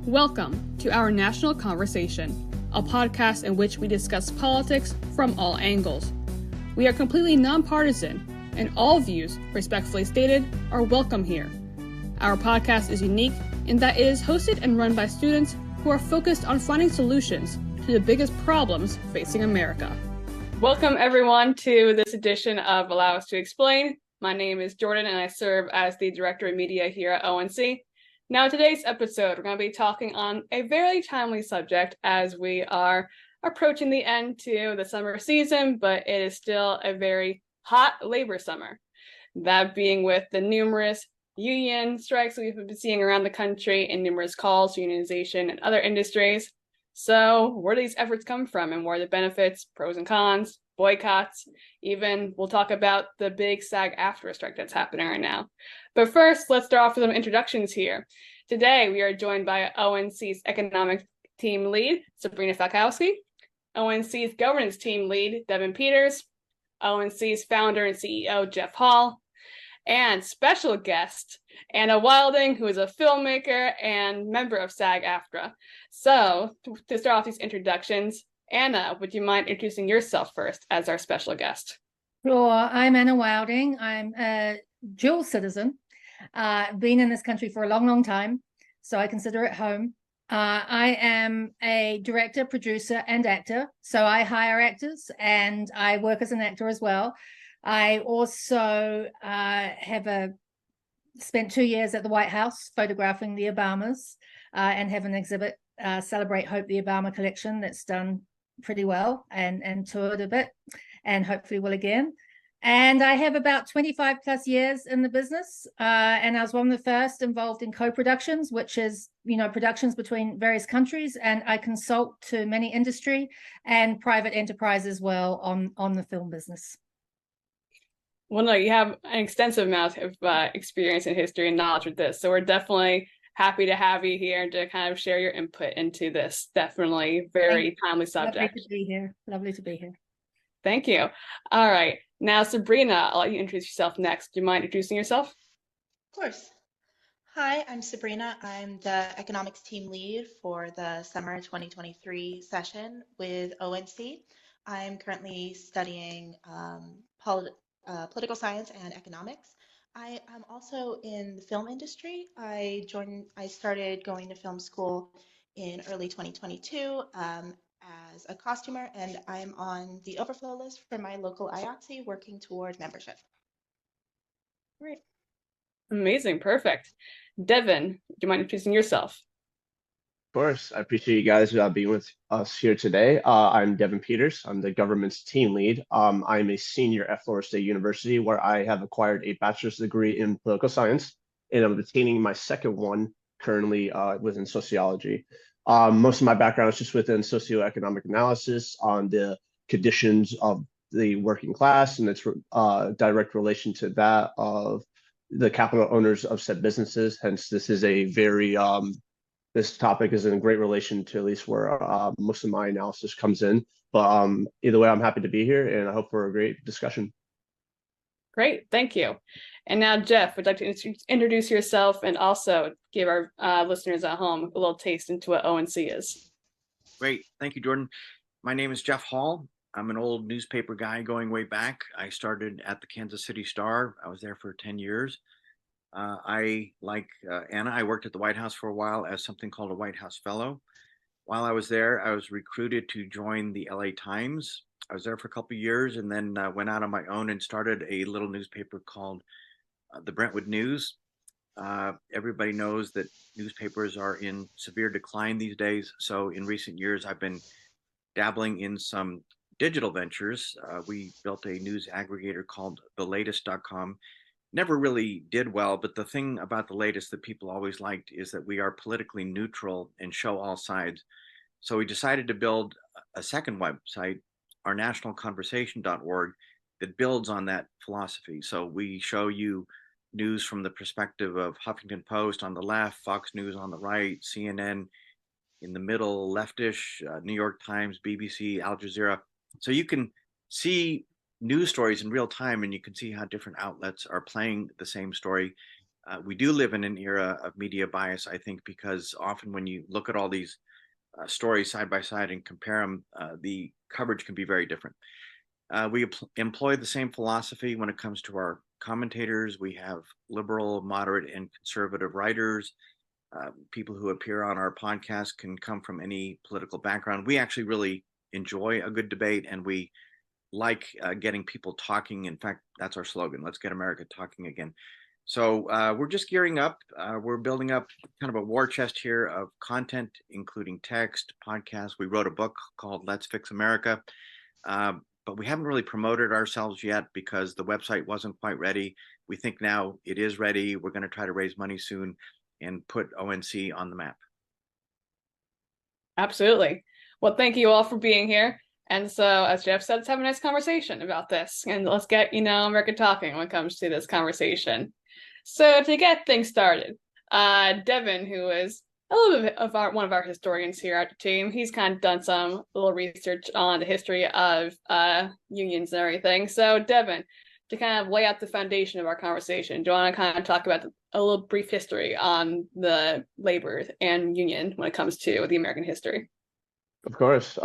Welcome to our National Conversation, a podcast in which we discuss politics from all angles. We are completely nonpartisan, and all views, respectfully stated, are welcome here. Our podcast is unique in that it is hosted and run by students who are focused on finding solutions to the biggest problems facing America. Welcome, everyone, to this edition of Allow Us to Explain. My name is Jordan, and I serve as the Director of Media here at ONC. Now, today's episode, we're going to be talking on a very timely subject as we are approaching the end to the summer season, but it is still a very hot labor summer. That being with the numerous union strikes we've been seeing around the country and numerous calls to unionization and other industries. So where do these efforts come from, and what are the benefits, pros and cons, boycotts? Even we'll talk about the big SAG-AFTRA strike that's happening right now. But first, let's start off with some introductions here. Today, we are joined by ONC's Economic Team Lead, Sabrina, ONC's Governance Team Lead, Devan Peters, ONC's Founder and CEO, Jeff Hall, and special guest, Anna Wilding, who is a filmmaker and member of SAG-AFTRA. So, to start off these introductions, Anna, would you mind introducing yourself first as our special guest? Sure. I'm Anna Wilding. I'm a dual citizen. Been in this country for a long, long time, so I consider it home. I am a director, producer, and actor, so I hire actors, and I work as an actor as well. I also spent 2 years at the White House photographing the Obamas, and have an exhibit, Celebrate Hope, the Obama collection, that's done pretty well and toured a bit, and hopefully will again. And I have about 25 plus years in the business, and I was one of the first involved in co-productions, which is, productions between various countries, and I consult to many industry and private enterprise as well on the film business. Well, no, you have an extensive amount of experience in history and knowledge with this, so we're definitely happy to have you here to kind of share your input into this definitely very timely subject. Lovely to be here. Lovely to be here. Thank you. All right. Now, Sabrina, I'll let you introduce yourself next. Do you mind introducing yourself? Of course. Hi, I'm Sabrina. I'm the economics team lead for the summer 2023 session with ONC. I'm currently studying political science and economics. I am also in the film industry. I started going to film school in early 2022 as a costumer, and I'm on the overflow list for my local IATSE working toward membership. Great. Amazing. Perfect. Devan, do you mind introducing yourself? Of course. I appreciate you guys being with us here today. I'm Devan Peters. I'm the government's team lead. I'm a senior at Florida State University, where I have acquired a bachelor's degree in political science, and I'm attaining my second one currently within sociology. Most of my background is just within socioeconomic analysis on the conditions of the working class and its direct relation to that of the capital owners of said businesses. Hence, this is a very this topic is in great relation to at least where most of my analysis comes in. But either way, I'm happy to be here, and I hope for a great discussion. Great, thank you. And now, Jeff, would you like to introduce yourself and also give our listeners at home a little taste into what ONC is? Great, thank you, Jordan. My name is Jeff Hall. I'm an old newspaper guy going way back. I started at the Kansas City Star. I was there for 10 years. Like Anna, I worked at the White House for a while as something called a White House Fellow. While I was there, I was recruited to join the LA Times. I was there for a couple of years, and then went out on my own and started a little newspaper called the Brentwood News. Everybody knows that newspapers are in severe decline these days. So in recent years, I've been dabbling in some digital ventures. We built a news aggregator called thelatest.com. Never really did well, but the thing about The Latest that people always liked is that we are politically neutral and show all sides. So we decided to build a second website, our nationalconversation.org, that builds on that philosophy. So we show you news from the perspective of Huffington Post on the left, Fox News on the right, CNN in the middle, leftish, New York Times, BBC, Al Jazeera. So you can see news stories in real time, and you can see how different outlets are playing the same story. We do live in an era of media bias, I think, because often when you look at all these stories side by side and compare them, the coverage can be very different. We employ the same philosophy when it comes to our commentators. We have liberal, moderate, and conservative writers. People who appear on our podcast can come from any political background. We actually really enjoy a good debate, and we like getting people talking. In fact, that's our slogan: let's get America talking again. So we're just gearing up. We're building up kind of a war chest here of content, including text, podcasts. We wrote a book called Let's Fix America, but we haven't really promoted ourselves yet because the website wasn't quite ready. We think now it is ready. We're going to try to raise money soon and put ONC on the map. Absolutely. Well, thank you all for being here. And so, as Jeff said, let's have a nice conversation about this. And let's get, America talking when it comes to this conversation. So to get things started, Devan, who is a little bit of one of our historians here at the team, he's kind of done some little research on the history of unions and everything. So Devan, to kind of lay out the foundation of our conversation, do you want to kind of talk about a little brief history on the labor and union when it comes to the American history? Of course.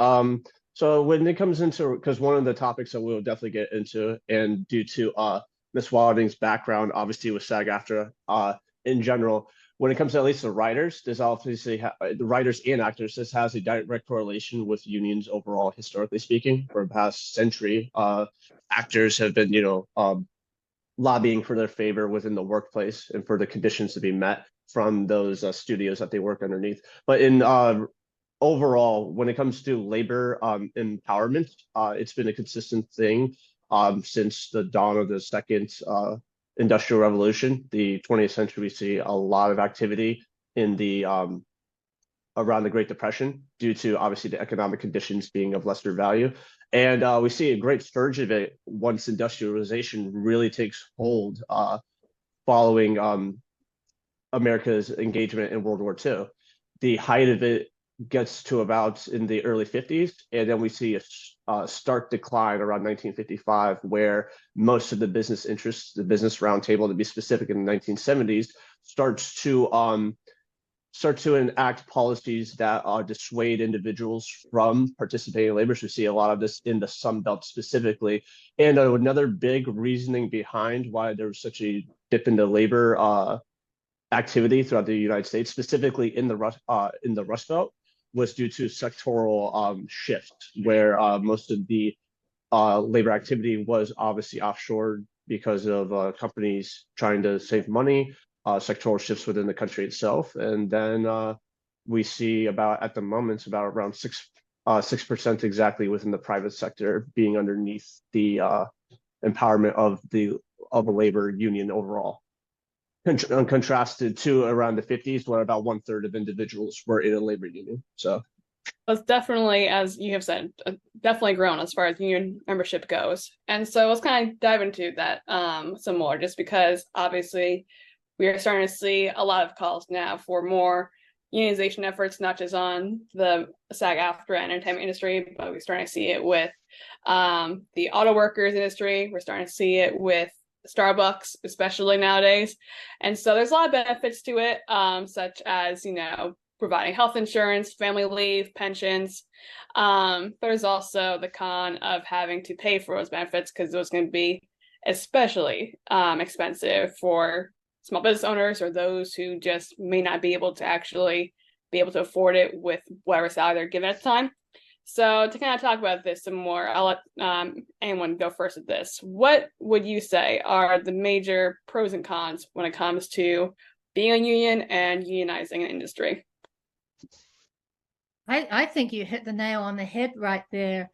So when it comes into, because one of the topics that we'll definitely get into, and due to Ms. Wilding's background, obviously with SAG-AFTRA in general, when it comes to at least the writers, there's obviously the writers and actors, this has a direct correlation with unions overall, historically speaking. For the past century, actors have been, lobbying for their favor within the workplace and for the conditions to be met from those studios that they work underneath. But in overall, when it comes to labor empowerment, it's been a consistent thing since the dawn of the second industrial revolution. The 20th century, we see a lot of activity in the around the Great Depression due to obviously the economic conditions being of lesser value. And we see a great surge of it once industrialization really takes hold following America's engagement in World War II. The height of it gets to about in the early 50s, and then we see a stark decline around 1955, where most of the business interests, the business roundtable to be specific, in the 1970s, starts to enact policies that dissuade individuals from participating in labor. So we see a lot of this in the Sun Belt specifically. And another big reasoning behind why there was such a dip into labor activity throughout the United States, specifically in the Rust Belt, was due to sectoral shift, where most of the labor activity was obviously offshore because of companies trying to save money, sectoral shifts within the country itself. And then we see at the moment, about around 6% exactly within the private sector being underneath the empowerment of a labor union overall. Contrasted to around the 50s, where about 1/3 of individuals were in a labor union. So that's definitely, as you have said, definitely grown as far as union membership goes. And so let's kind of dive into that some more, just because obviously we are starting to see a lot of calls now for more unionization efforts, not just on the SAG-AFTRA entertainment industry, but we're starting to see it with the auto workers industry. We're starting to see it with Starbucks, especially nowadays. And so there's a lot of benefits to it, such as, providing health insurance, family leave, pensions. There's also the con of having to pay for those benefits, because those can be especially expensive for small business owners or those who just may not be able to actually be able to afford it with whatever salary they're given at the time. So to kind of talk about this some more, I'll let anyone go first with this. What would you say are the major pros and cons when it comes to being a union and unionizing an industry? I think you hit the nail on the head right there,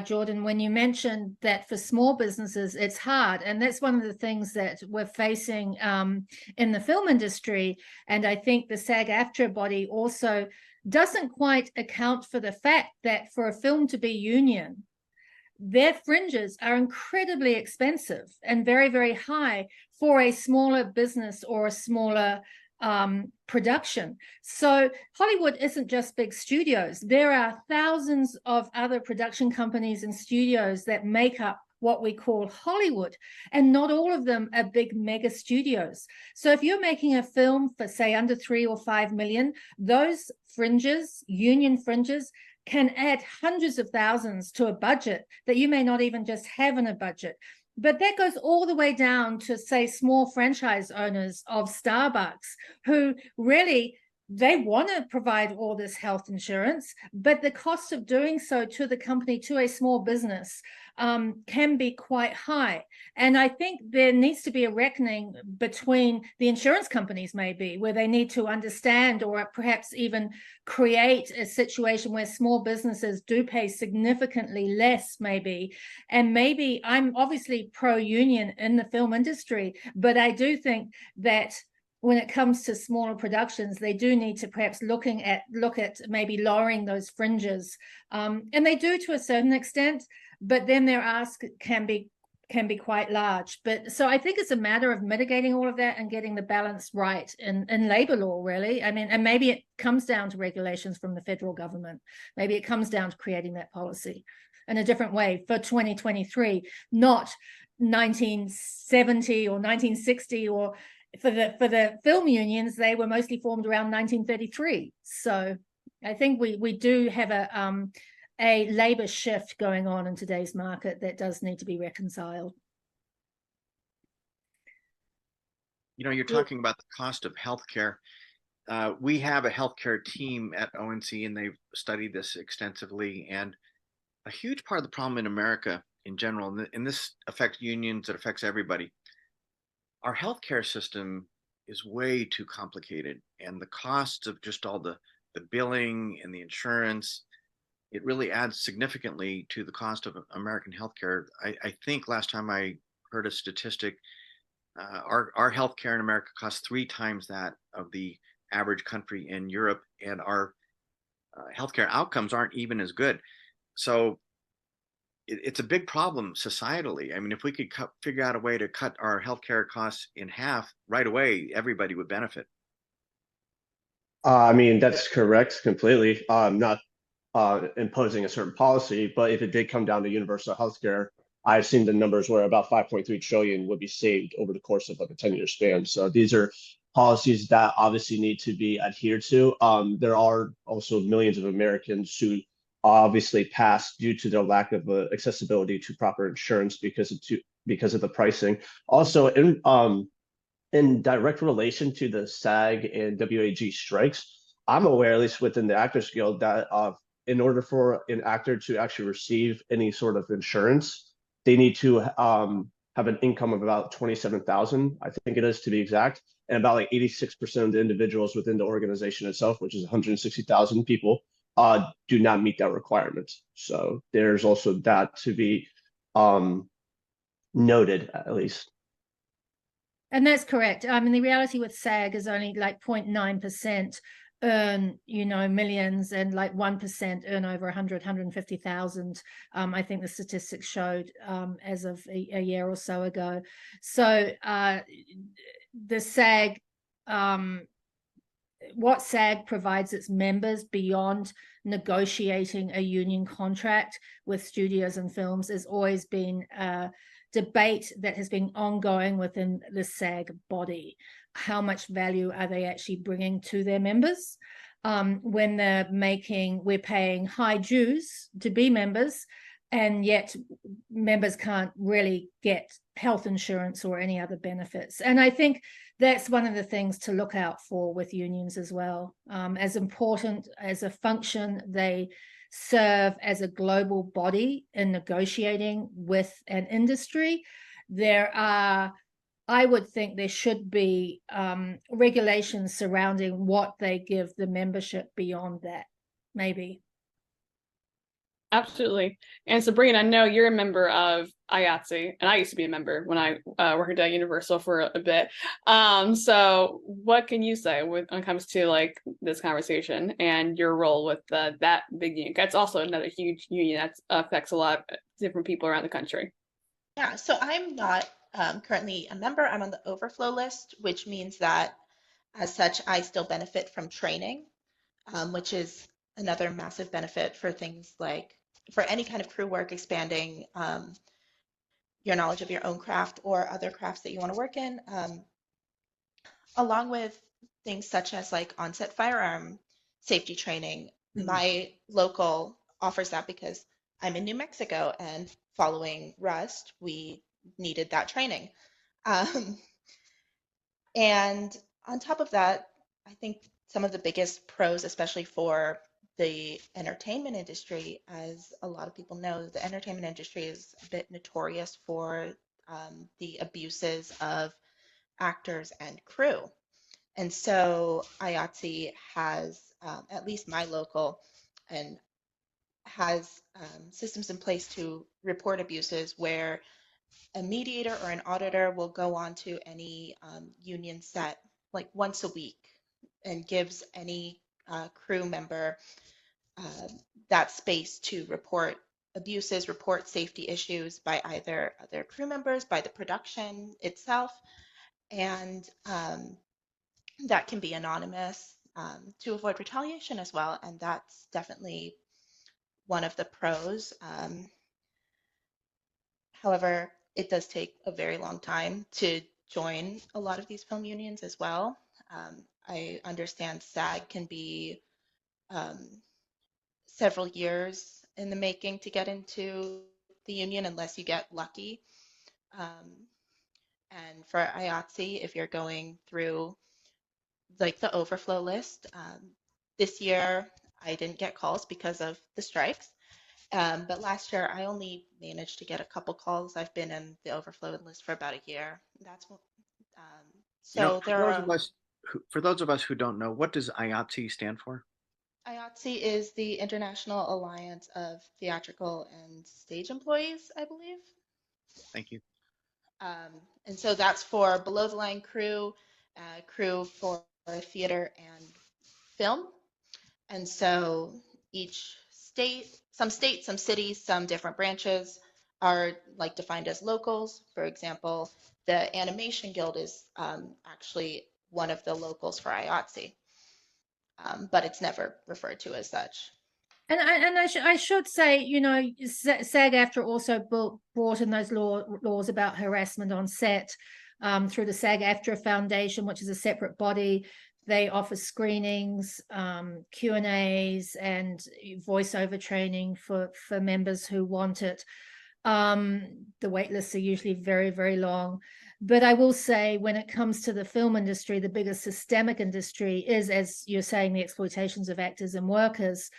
Jordan, when you mentioned that for small businesses, it's hard. And that's one of the things that we're facing in the film industry. And I think the SAG-AFTRA body also doesn't quite account for the fact that for a film to be union, their fringes are incredibly expensive and very, very high for a smaller business or a smaller production. So Hollywood isn't just big studios. There are thousands of other production companies and studios that make up what we call Hollywood, and not all of them are big mega studios. So if you're making a film for, say, under 3 or 5 million, those fringes, union fringes, can add hundreds of thousands to a budget that you may not even just have in a budget. But that goes all the way down to, say, small franchise owners of Starbucks who really, they want to provide all this health insurance, but the cost of doing so to the company, to a small business, can be quite high. And I think there needs to be a reckoning between the insurance companies, maybe, where they need to understand or perhaps even create a situation where small businesses do pay significantly less, maybe. And maybe I'm obviously pro-union in the film industry, but I do think that when it comes to smaller productions, they do need to perhaps look at maybe lowering those fringes, and they do to a certain extent, but then their ask can be quite large. But so I think it's a matter of mitigating all of that and getting the balance right in labor law, really. I mean, and maybe it comes down to regulations from the federal government. Maybe it comes down to creating that policy in a different way for 2023, not 1970 or 1960 or for the film unions, they were mostly formed around 1933. So I think we do have a labor shift going on in today's market that does need to be reconciled. You know, you're talking about the cost of healthcare. We have a healthcare team at ONC, and they've studied this extensively. And a huge part of the problem in America in general, and this affects unions, it affects everybody, our healthcare system is way too complicated, and the costs of just all the billing and the insurance, it really adds significantly to the cost of American healthcare. I think last time I heard a statistic, our healthcare in America costs 3 times that of the average country in Europe, and our healthcare outcomes aren't even as good. So it's a big problem societally. I mean, if we could figure out a way to cut our healthcare costs in half right away, everybody would benefit. I mean, that's correct completely. Not imposing a certain policy, but if it did come down to universal healthcare, I've seen the numbers where about 5.3 trillion would be saved over the course of like a 10-year span. So these are policies that obviously need to be adhered to. There are also millions of Americans who obviously pass due to their lack of accessibility to proper insurance because of the pricing. Also, in direct relation to the SAG and WAG strikes, I'm aware, at least within the Actors Guild, that in order for an actor to actually receive any sort of insurance, they need to have an income of about 27,000, I think it is to be exact, and about like 86% of the individuals within the organization itself, which is 160,000 people, do not meet that requirement. So there's also that to be noted, at least. And that's correct. I mean, the reality with SAG is only like 0.9% earn, millions, and like 1% earn over 150,000. I think the statistics showed as of a year or so ago. So the SAG, what SAG provides its members beyond negotiating a union contract with studios and films has always been a debate that has been ongoing within the SAG body. How much value are they actually bringing to their members? When we're paying high dues to be members, and yet members can't really get health insurance or any other benefits. And I think that's one of the things to look out for with unions as well. As important as a function they serve as a global body in negotiating with an industry, I would think there should be regulations surrounding what they give the membership beyond that, maybe. Absolutely. And Sabrina, I know you're a member of IATSE, and I used to be a member when I worked at Universal for a bit. So what can you say when it comes to like this conversation and your role with that big union? That's also another huge union that affects a lot of different people around the country. Yeah, so I'm not currently a member. I'm on the overflow list, which means that as such, I still benefit from training, which is another massive benefit for things like for any kind of crew work expanding your knowledge of your own craft or other crafts that you want to work in, along with things such as like on-set firearm safety training. My local offers that because I'm in New Mexico, and following Rust, we needed that training. Um, and on top of that, I think some of the biggest pros, especially for the entertainment industry, as a lot of people know, the entertainment industry is a bit notorious for the abuses of actors and crew. And so IATSE has, at least my local, and has systems in place to report abuses where a mediator or an auditor will go on to any union set like once a week and gives any crew member uh, that space to report abuses, report safety issues by either other crew members, by the production itself, and that can be anonymous to avoid retaliation as well. And that's definitely one of the pros. However, it does take a very long time to join a lot of these film unions as well. I understand SAG can be several years in the making to get into the union unless you get lucky. And for IATSE, if you're going through like the overflow list, this year I didn't get calls because of the strikes. But last year I only managed to get a couple calls. I've been in the overflow list for about a year. That's what. So there are. For those of us who don't know, what does IATSE stand for? IATSE is the International Alliance of Theatrical and Stage Employees, I believe. Thank you. And so that's for below the line crew, crew for theater and film. And so each state, some cities, some different branches are like defined as locals. For example, the Animation Guild is actually one of the locals for IATSE, but it's never referred to as such. And I should say, you know, SAG-AFTRA also brought in those laws about harassment on set through the SAG-AFTRA Foundation, which is a separate body. They offer screenings, Q&As, and voiceover training for members who want it. The wait lists are usually very, very long. But I will say, when it comes to the film industry, the biggest systemic industry is, as you're saying, the exploitations of actors and workers.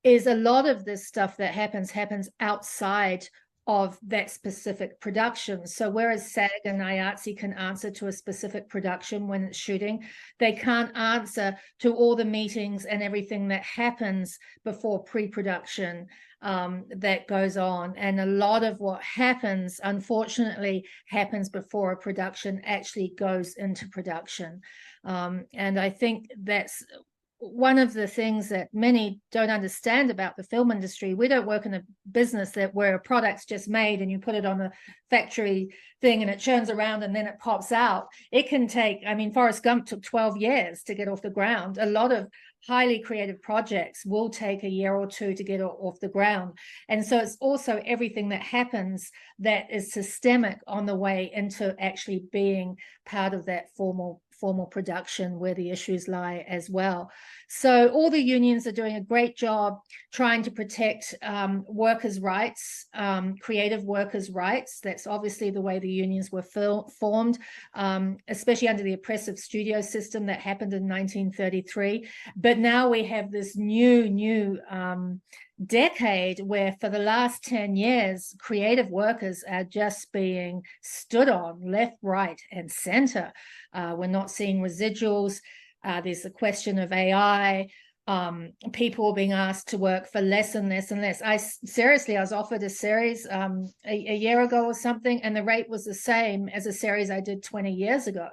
Is a lot of this stuff that happens outside of that specific production. So whereas SAG and IATSE can answer to a specific production when it's shooting, they can't answer to all the meetings and everything that happens before pre-production that goes on. And a lot of what happens, unfortunately, happens before a production actually goes into production. And I think that's one of the things that many don't understand about the film industry. We don't work in a business where a product's just made and you put it on a factory thing and it churns around and then it pops out. It can take, I mean, Forrest Gump took 12 years to get off the ground. A lot of highly creative projects will take a year or two to get off the ground. And so it's also everything that happens that is systemic on the way into actually being part of that formal production where the issues lie as well. So all the unions are doing a great job trying to protect workers' rights, creative workers' rights. That's obviously the way the unions were formed, especially under the oppressive studio system that happened in 1933. But now we have this new decade where for the last 10 years, creative workers are just being stood on left, right, and center. We're not seeing residuals. There's the question of AI. People are being asked to work for less and less and less. I was offered a series a year ago or something, and the rate was the same as a series I did 20 years ago.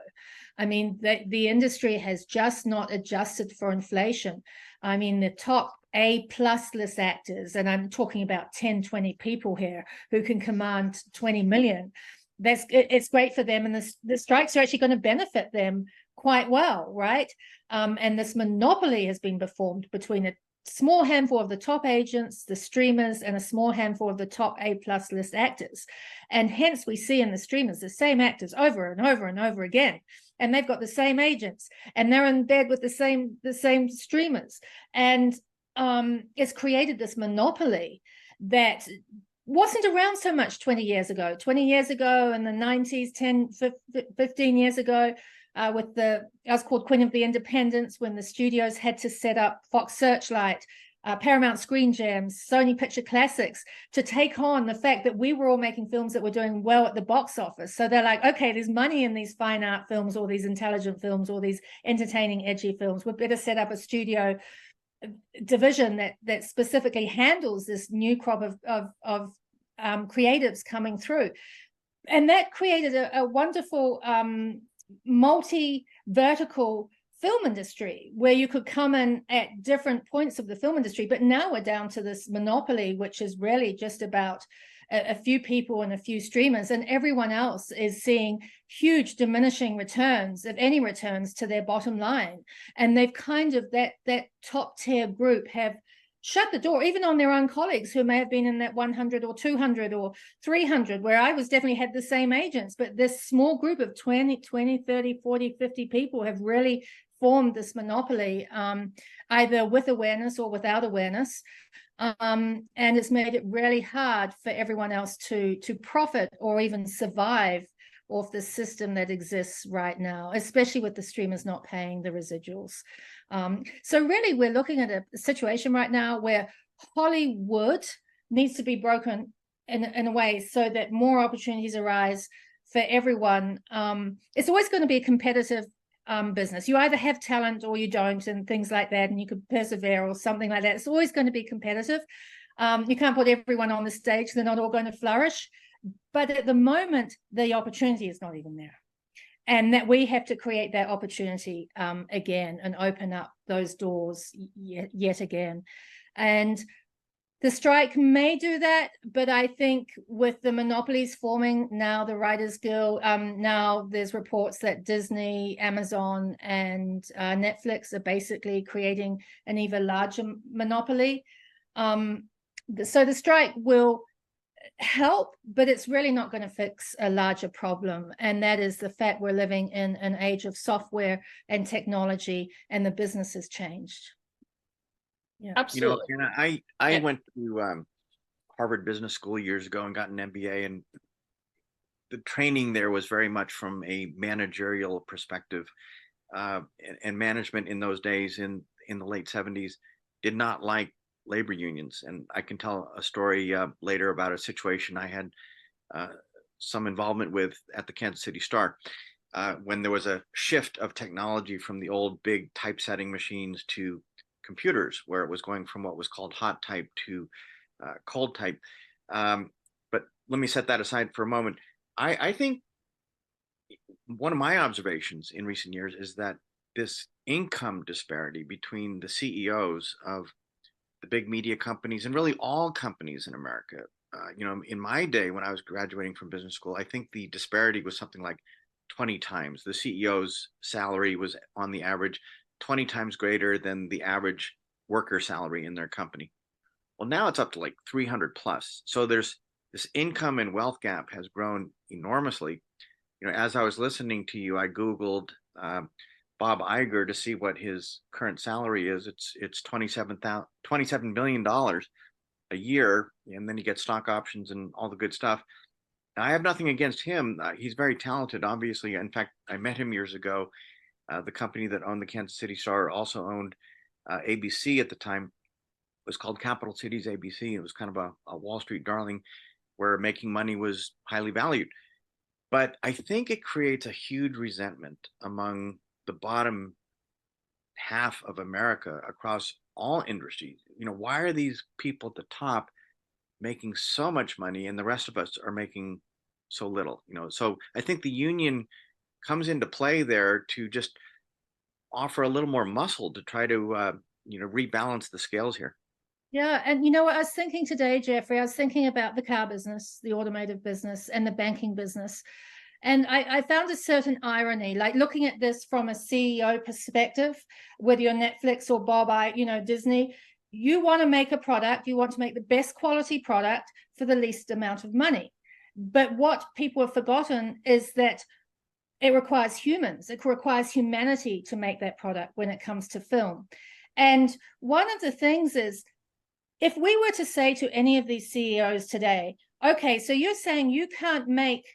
I mean, the industry has just not adjusted for inflation. I mean, the top A+ list actors, and I'm talking about 10, 20 people here who can command 20 million. It's great for them, and the strikes are actually going to benefit them quite well, right? And this monopoly has been performed between a small handful of the top agents, the streamers, and a small handful of the top A+ list actors. And hence we see in the streamers the same actors over and over and over again. And they've got the same agents, and they're in bed with the same streamers. And it's created this monopoly that wasn't around so much 20 years ago. 20 years ago in the 90s, 10, 15 years ago, with I was called Queen of the Independents, when the studios had to set up Fox Searchlight, Paramount Screen Gems, Sony Picture Classics, to take on the fact that we were all making films that were doing well at the box office. So they're like, okay, there's money in these fine art films, or these intelligent films, or these entertaining, edgy films. We better set up a studio division that specifically handles this new crop of creatives coming through. And that created a wonderful multi-vertical film industry where you could come in at different points of the film industry. But now we're down to this monopoly, which is really just about a few people and a few streamers, and everyone else is seeing huge diminishing returns, if any returns, to their bottom line. And they've kind of, that top tier group have shut the door, even on their own colleagues who may have been in that 100 or 200 or 300, where I was definitely had the same agents. But this small group of 20, 30, 40, 50 people have really formed this monopoly, either with awareness or without awareness. And it's made it really hard for everyone else to profit or even survive off the system that exists right now, especially with the streamers not paying the residuals. So really, we're looking at a situation right now where Hollywood needs to be broken in a way so that more opportunities arise for everyone. It's always going to be a competitive business. You either have talent or you don't, and things like that, and you could persevere or something like that. It's always going to be competitive. You can't put everyone on the stage. They're not all going to flourish. But at the moment, the opportunity is not even there. And that we have to create that opportunity again and open up those doors yet again. And the strike may do that, but I think with the monopolies forming now, the Writers Guild, now there's reports that Disney, Amazon, and Netflix are basically creating an even larger monopoly. So the strike will help, but it's really not going to fix a larger problem. And that is the fact we're living in an age of software and technology, and the business has changed. Yeah, absolutely. You know, I went to Harvard Business School years ago and got an MBA, and the training there was very much from a managerial perspective, and management in those days in the late 70s did not like labor unions. And I can tell a story later about a situation I had some involvement with at the Kansas City Star, when there was a shift of technology from the old big typesetting machines to computers, where it was going from what was called hot type to cold type. But let me set that aside for a moment. I think one of my observations in recent years is that this income disparity between the CEOs of the big media companies and really all companies in America, you know, in my day when I was graduating from business school, I think the disparity was something like 20 times. The CEO's salary was on the average 20 times greater than the average worker salary in their company. Well, now it's up to like 300 plus. So there's this income and wealth gap has grown enormously. You know, as I was listening to you, I Googled Bob Iger to see what his current salary is. It's $27 billion a year, and then you get stock options and all the good stuff. Now, I have nothing against him. He's very talented, obviously. In fact, I met him years ago. The company that owned the Kansas City Star also owned ABC at the time. It was called Capital Cities ABC. It was kind of a Wall Street darling where making money was highly valued. But I think it creates a huge resentment among the bottom half of America across all industries. You know, why are these people at the top making so much money and the rest of us are making so little? You know, so I think the union comes into play there to just offer a little more muscle to try to you know, rebalance the scales here. Yeah, and you know what I was thinking today, Jeffrey? I was thinking about the car business, the automotive business, and the banking business. And I found a certain irony, like looking at this from a CEO perspective, whether you're Netflix or Bob, you know, Disney, you want to make a product, you want to make the best quality product for the least amount of money. But what people have forgotten is that it requires humans, it requires humanity to make that product when it comes to film. And one of the things is, if we were to say to any of these CEOs today, okay, so you're saying you can't make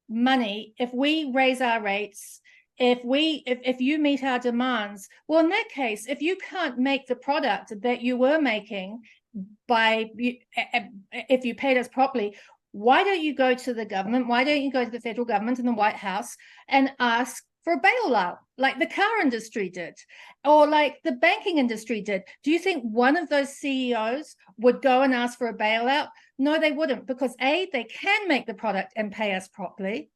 money if we raise our rates, if you meet our demands, well, in that case, if you can't make the product that you were making if you paid us properly, why don't you go to the government? Why don't you go to the federal government and the White House and ask for a bailout, like the car industry did, or like the banking industry did? Do you think one of those CEOs would go and ask for a bailout? No, they wouldn't, because A, they can make the product and pay us properly,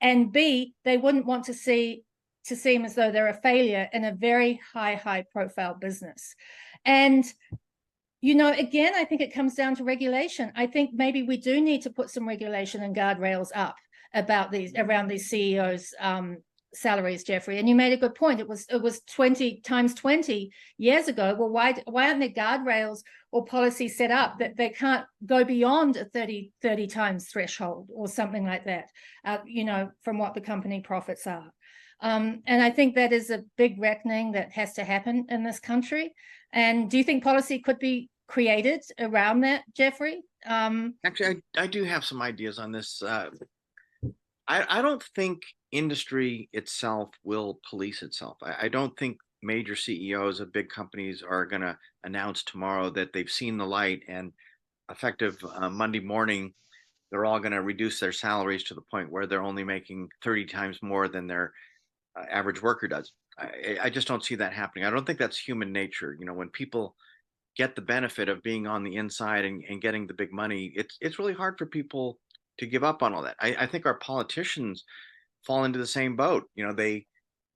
and B, they wouldn't want to seem as though they're a failure in a very high profile business. And again, I think it comes down to regulation. I think maybe we do need to put some regulation and guardrails up around these CEOs' salaries, Jeffrey. And you made a good point. It was 20 times 20 years ago. Well, why aren't there guardrails or policies set up that they can't go beyond a 30 times threshold or something like that, from what the company profits are? And I think that is a big reckoning that has to happen in this country. And do you think policy could be created around that, Jeffrey? Actually, I do have some ideas on this. I don't think industry itself will police itself. I don't think major CEOs of big companies are going to announce tomorrow that they've seen the light, and effective Monday morning, they're all going to reduce their salaries to the point where they're only making 30 times more than their average worker does. I just don't see that happening. I don't think that's human nature. When people get the benefit of being on the inside and getting the big money, it's really hard for people to give up on all that. I think our politicians fall into the same boat. They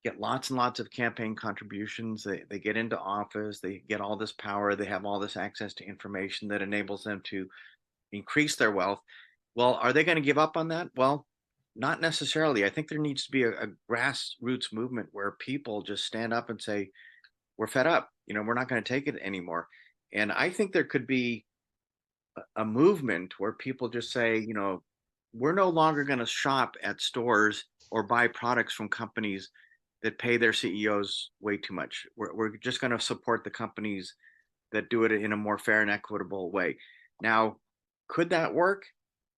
get lots and lots of campaign contributions. They get into office, they get all this power, they have all this access to information that enables them to increase their wealth. Well, are they going to give up on that? Well, not necessarily. I think there needs to be a grassroots movement where people just stand up and say, we're fed up. We're not going to take it anymore. And I think there could be a movement where people just say, we're no longer going to shop at stores or buy products from companies that pay their CEOs way too much. We're just going to support the companies that do it in a more fair and equitable way. Now, could that work?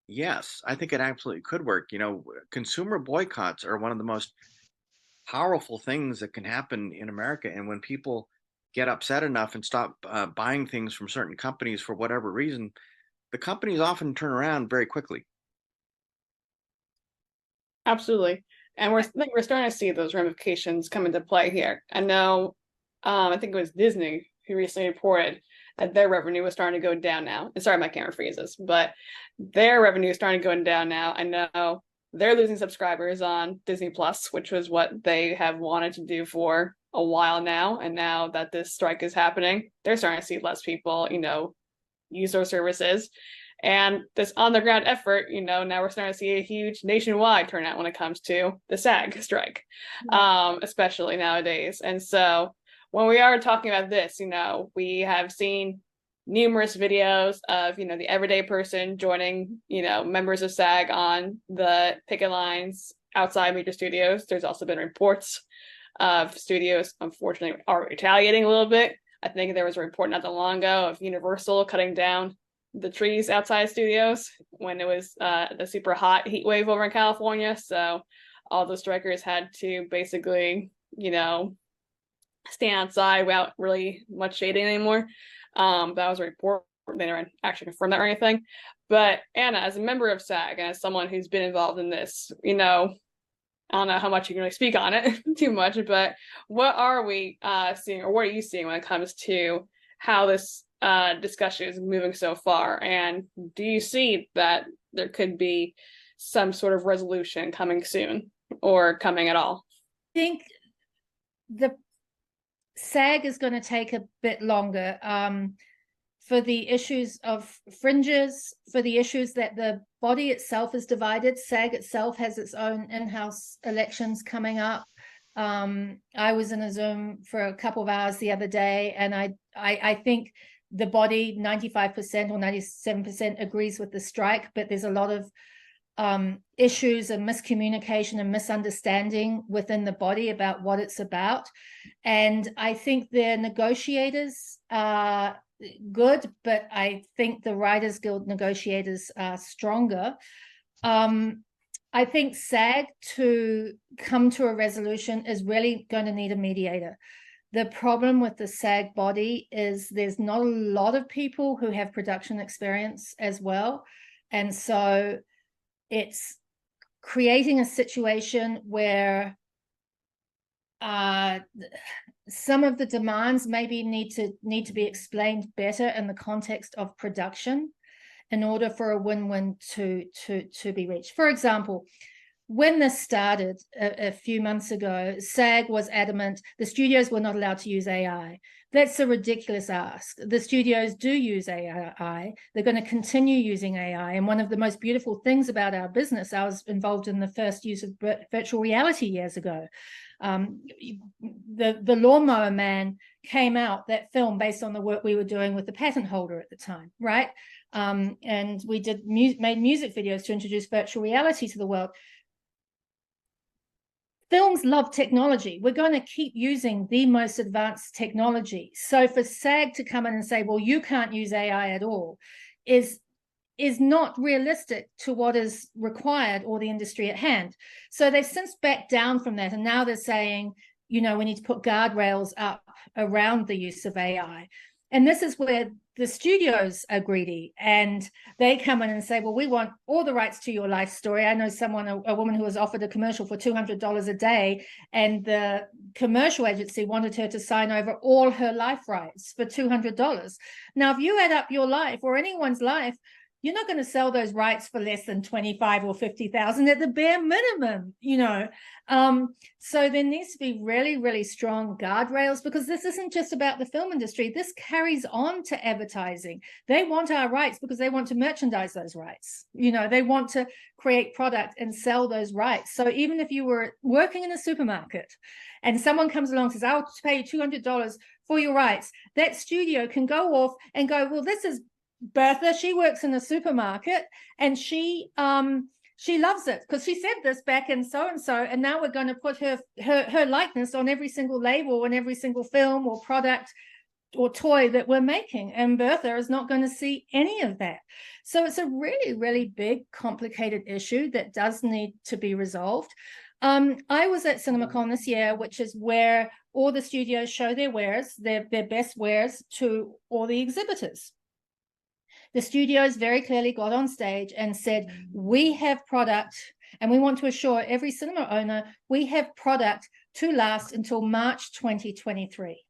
Yes, I think it absolutely could work. Consumer boycotts are one of the most powerful things that can happen in America. And when people get upset enough and stop buying things from certain companies for whatever reason, the companies often turn around very quickly. Absolutely. And we're starting to see those ramifications come into play here. I know, I think it was Disney who recently reported that their revenue was starting to go down now. And sorry, my camera freezes, but their revenue is starting to go down now. I know they're losing subscribers on Disney Plus, which was what they have wanted to do for a while now. And now that this strike is happening, they're starting to see less people, use those services. And this on the ground effort, now we're starting to see a huge nationwide turnout when it comes to the SAG strike, especially nowadays. And so when we are talking about this, we have seen numerous videos of, the everyday person joining, members of SAG on the picket lines outside major studios. There's also been reports of studios, unfortunately, are retaliating a little bit. I think there was a report not that long ago of Universal cutting down the trees outside studios when it was the super hot heat wave over in California. So all the strikers had to basically, stand outside without really much shading anymore. That was a report. They never actually confirmed that or anything. But Anna, as a member of SAG and as someone who's been involved in this, I don't know how much you can really speak on it too much, but what are we seeing, or what are you seeing when it comes to how this discussion is moving so far? And do you see that there could be some sort of resolution coming soon or coming at all? I think the SAG is going to take a bit longer for the issues of fringes, for the issues that the body itself is divided. SAG itself has its own in-house elections coming up. I was in a Zoom for a couple of hours the other day, and I think the body 95% or 97% agrees with the strike, but there's a lot of issues and miscommunication and misunderstanding within the body about what it's about. And I think their negotiators are good, but I think the Writers Guild negotiators are stronger. I think SAG, to come to a resolution, is really going to need a mediator. The problem with the SAG body is there's not a lot of people who have production experience as well. And so it's creating a situation where some of the demands maybe need to be explained better in the context of production in order for a win-win to be reached. For example, when this started a few months ago, SAG was adamant the studios were not allowed to use AI. That's a ridiculous ask. The studios do use AI. They're going to continue using AI. And one of the most beautiful things about our business, I was involved in the first use of virtual reality years ago. The Lawnmower Man came out, that film, based on the work we were doing with the patent holder at the time, right? And we made music videos to introduce virtual reality to the world. Films love technology. We're going to keep using the most advanced technology. So for SAG to come in and say, well, you can't use AI at all, is not realistic to what is required or the industry at hand. So they've since backed down from that. And now they're saying, we need to put guardrails up around the use of AI. And this is where the studios are greedy, and they come in and say, well, we want all the rights to your life story. I know a woman who was offered a commercial for $200 a day, and the commercial agency wanted her to sign over all her life rights for $200. Now, if you add up your life or anyone's life, you're not going to sell those rights for less than 25 or 50,000 at the bare minimum, So there needs to be really, really strong guardrails, because this isn't just about the film industry. This carries on to advertising. They want our rights because they want to merchandise those rights. They want to create product and sell those rights. So even if you were working in a supermarket and someone comes along and says, I'll pay you $200 for your rights, that studio can go off and go, well, this is Bertha, she works in a supermarket, and she loves it because she said this back in so-and-so, and now we're going to put her likeness on every single label and every single film or product or toy that we're making, and Bertha is not going to see any of that. So it's a really, really big, complicated issue that does need to be resolved. I was at CinemaCon this year, which is where all the studios show their wares, their best wares, to all the exhibitors. The studios very clearly got on stage and said, we have product, and we want to assure every cinema owner we have product to last until March 2023.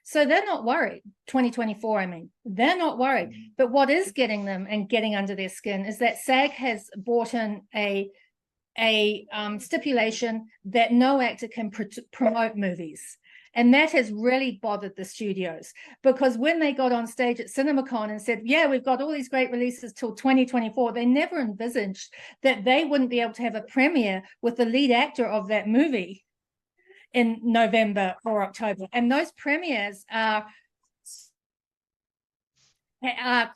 So they're not worried. 2024, I mean, they're not worried. But what is getting them and getting under their skin is that SAG has brought in a stipulation that no actor can promote movies. And that has really bothered the studios, because when they got on stage at CinemaCon and said, yeah, we've got all these great releases till 2024, they never envisaged that they wouldn't be able to have a premiere with the lead actor of that movie in November or October. And those premieres are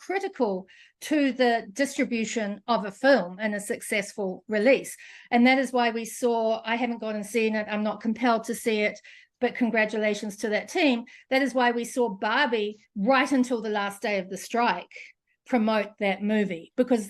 critical to the distribution of a film and a successful release. And that is why we saw, I haven't gone and seen it, I'm not compelled to see it, but congratulations to that team. That is why we saw Barbie right until the last day of the strike promote that movie, because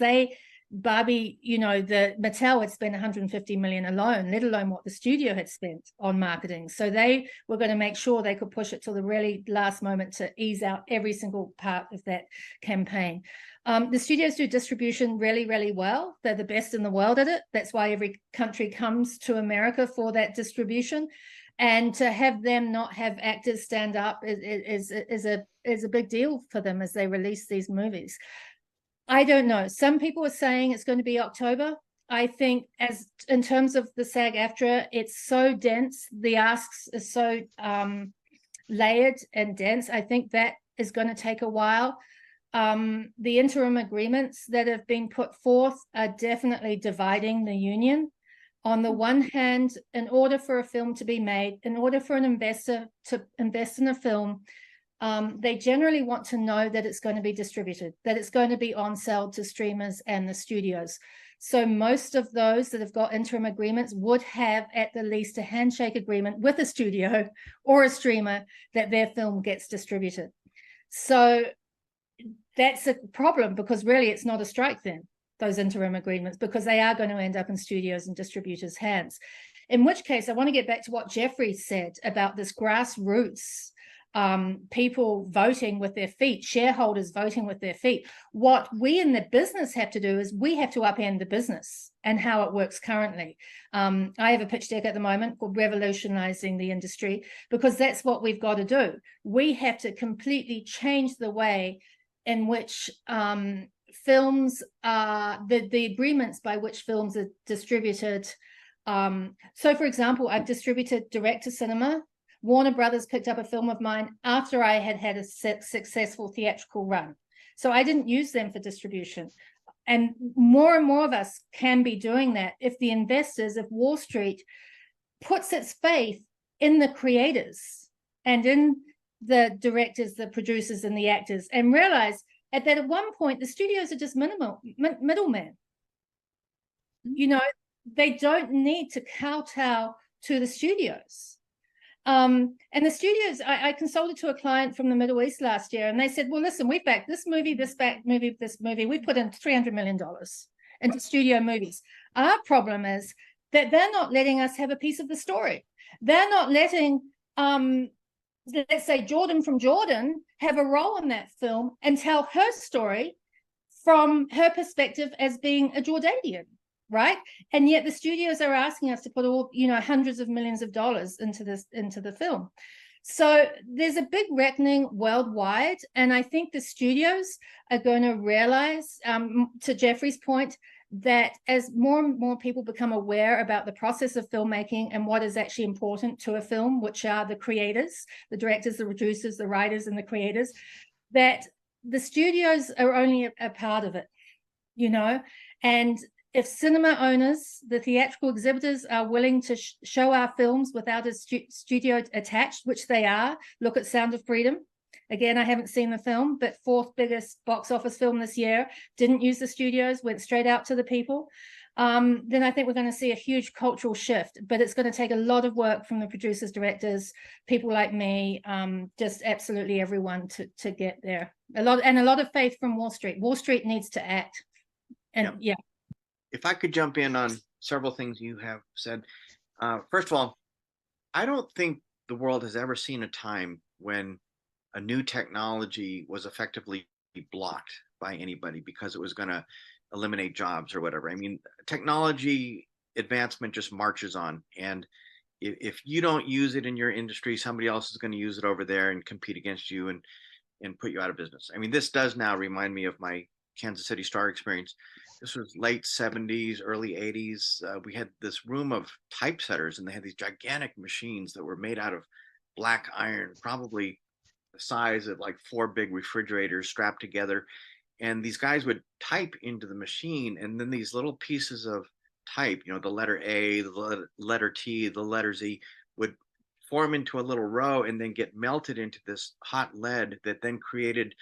Barbie, the Mattel had spent $150 million alone, let alone what the studio had spent on marketing. So they were going to make sure they could push it till the really last moment to ease out every single part of that campaign. The studios do distribution really, really well. They're the best in the world at it. That's why every country comes to America for that distribution. And to have them not have actors stand up is a big deal for them as they release these movies. I don't know. Some people are saying it's going to be October. I think in terms of the SAG-AFTRA, it's so dense. The asks are so layered and dense. I think that is going to take a while. The interim agreements that have been put forth are definitely dividing the union. On the one hand, in order for a film to be made, in order for an investor to invest in a film, they generally want to know that it's going to be distributed, that it's going to be on sale to streamers and the studios. So most of those that have got interim agreements would have at the least a handshake agreement with a studio or a streamer that their film gets distributed. So that's a problem, because really it's not a strike then, those interim agreements, because they are going to end up in studios and distributors' hands. In which case, I want to get back to what Jeffrey said about this grassroots people voting with their feet, shareholders voting with their feet. What we in the business have to do is we have to upend the business and how it works currently. I have a pitch deck at the moment called Revolutionizing the Industry, because that's what we've got to do. We have to completely change the way in which films are, the agreements by which films are distributed. So for example, I've distributed direct to cinema. Warner Brothers picked up a film of mine after I had had a successful theatrical run. So I didn't use them for distribution. And more of us can be doing that if the investors, if Wall Street puts its faith in the creators and in the directors, the producers, and the actors, and realize that at one point the studios are just middlemen. You know, they don't need to kowtow to the studios. And the studios, I consulted to a client from the Middle East last year, and they said, well, listen, we've backed this movie, this movie. We put in $300 million into studio movies. Our problem is that they're not letting us have a piece of the story. They're not letting, let's say, Jordan from Jordan have a role in that film and tell her story from her perspective as being a Jordanian. Right. And yet the studios are asking us to put all, hundreds of millions of dollars into the film. So there's a big reckoning worldwide. And I think the studios are going to realize, to Jeffrey's point, that as more and more people become aware about the process of filmmaking and what is actually important to a film, which are the creators, the directors, the producers, the writers, and the creators, that the studios are only a part of it, and if cinema owners, the theatrical exhibitors, are willing to show our films without a studio attached, which they are, look at Sound of Freedom. Again, I haven't seen the film, but fourth biggest box office film this year, didn't use the studios, went straight out to the people. Then I think we're going to see a huge cultural shift, but it's going to take a lot of work from the producers, directors, people like me, just absolutely everyone to get there. A lot of faith from Wall Street. Wall Street needs to act. And yeah. If I could jump in on several things you have said. First of all, I don't think the world has ever seen a time when a new technology was effectively blocked by anybody because it was going to eliminate jobs or whatever. I mean, technology advancement just marches on. And if you don't use it in your industry, somebody else is going to use it over there and compete against you and put you out of business. I mean, this does now remind me of my Kansas City Star experience. This was late 70s, early 80s. We had this room of typesetters, and they had these gigantic machines that were made out of black iron, probably the size of like 4 big refrigerators strapped together. And these guys would type into the machine, and then these little pieces of type, the letter A, the letter T, the letter Z, would form into a little row and then get melted into this hot lead that then created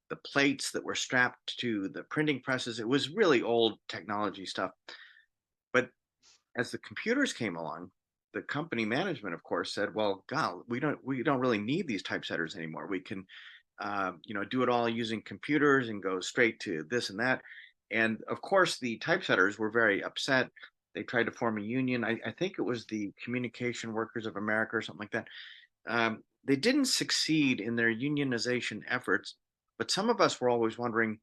the plates that were strapped to the printing presses. It was really old technology stuff. But as the computers came along, the company management, of course, said, well, God, we don't really need these typesetters anymore. We can, do it all using computers and go straight to this and that. And of course, the typesetters were very upset. They tried to form a union. I think it was the Communication Workers of America or something like that. They didn't succeed in their unionization efforts. But some of us were always wondering,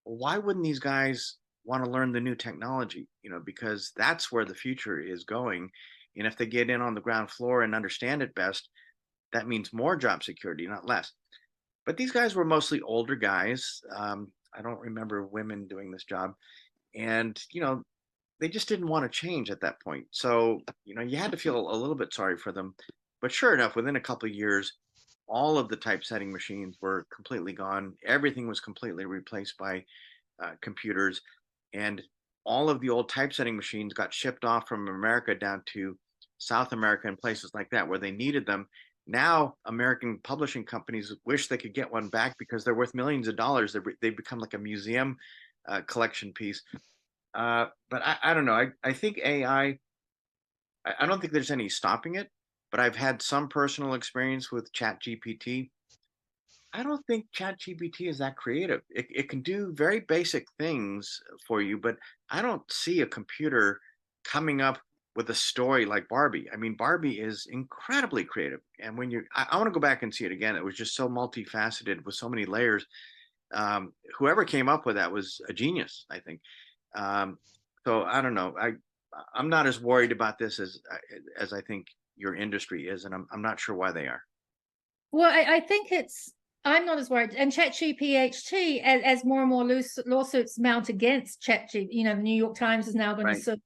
well, why wouldn't these guys want to learn the new technology? Because that's where the future is going. And if they get in on the ground floor and understand it best, that means more job security, not less. But these guys were mostly older guys. I don't remember women doing this job. And, they just didn't want to change at that point. So, you had to feel a little bit sorry for them. But sure enough, within a couple of years, all of the typesetting machines were completely gone. Everything was completely replaced by computers. And all of the old typesetting machines got shipped off from America down to South America and places like that where they needed them. Now, American publishing companies wish they could get one back because they're worth millions of dollars. They become like a museum collection piece. But I don't know. I think AI, I don't think there's any stopping it, but I've had some personal experience with ChatGPT. I don't think ChatGPT is that creative. It can do very basic things for you, but I don't see a computer coming up with a story like Barbie. I mean, Barbie is incredibly creative. And when I want to go back and see it again. It was just so multifaceted with so many layers. Whoever came up with that was a genius, I think. So I don't know. I'm not as worried about this as I think your industry is, and I'm not sure why they are. Well, I think I'm not as worried. And ChatGPT, as more and more lawsuits mount against ChatGPT, the New York Times is now going to sue.